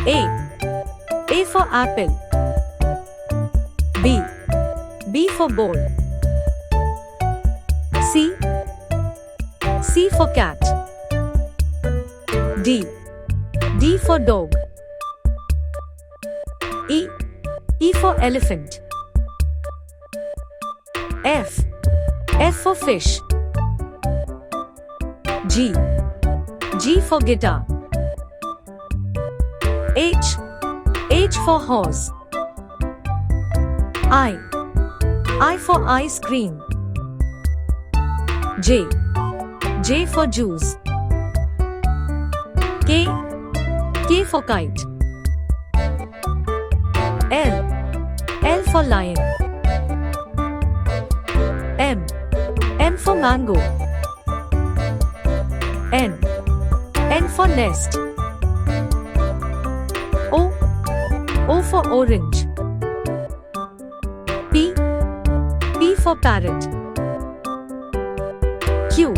A. A for apple. B. B for ball. C. C for cat. D. D for dog. E. E for elephant. F. F for fish. G. G for guitar. H. H for horse. I. I for ice cream. J. J for juice. K. K for kite. L. L for lion. M. M for mango. N. N for nest. O. O for orange. P. P for parrot. Q.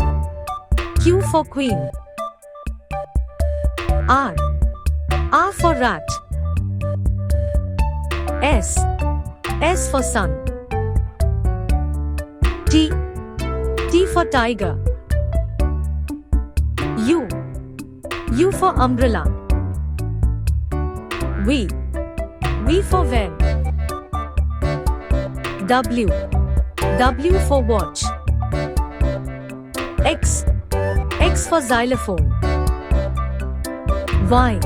Q for queen. R. R for rat. S. S for sun. T. T for tiger. U. U for umbrella. V. V for van. W. W for watch. X. X for xylophone. Y.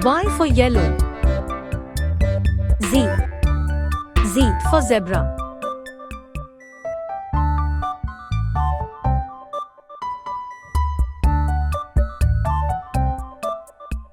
Y for yellow. Z. Z for zebra.